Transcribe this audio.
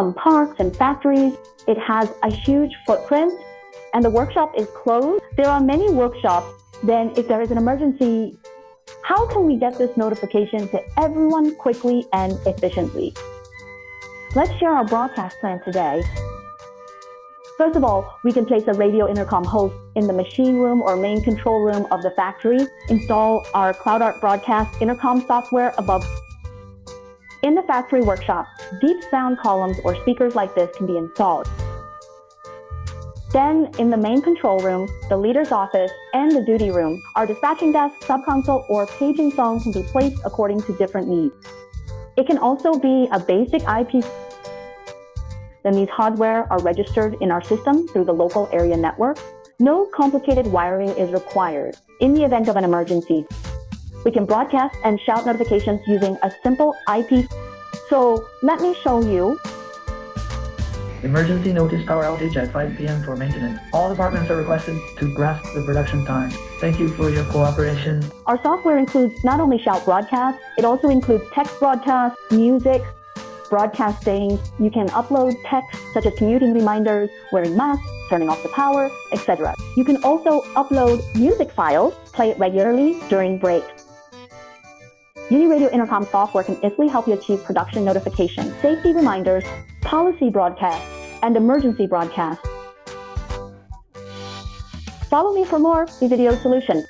some parks and factories. It has a huge footprint, and the workshop is closed. There are many workshops. Then if there is an emergency, how can we get this notification to everyone quickly and efficiently? Let's share our broadcast plan today. First of all, we can place a radio intercom host in the machine room or main control room of the factory. Install our CloudArt broadcast intercom software above. In the factory workshop, deep sound columns or speakers like this can be installed. Then, in the main control room, the leader's office, and the duty room, our dispatching desk, subconsole, or paging phone can be placed according to different needs. It can also be a basic IP. Then these hardware are registered in our system through the local area network. No complicated wiring is required. In the event of an emergency, we can broadcast and shout notifications using a simple IP. So let me show you. Emergency notice power outage at 5 p.m. for maintenance. All departments are requested to grasp the production time. Thank you for your cooperation. Our software includes not only shout broadcast, it also includes text broadcast, music, broadcasting. You can upload text such as commuting reminders, wearing masks, turning off the power, etc. You can also upload music files, play it regularly during breaks. UniRadio Intercom software can easily help you achieve production notifications, safety reminders, policy broadcasts, and emergency broadcasts. Follow me for more video solutions.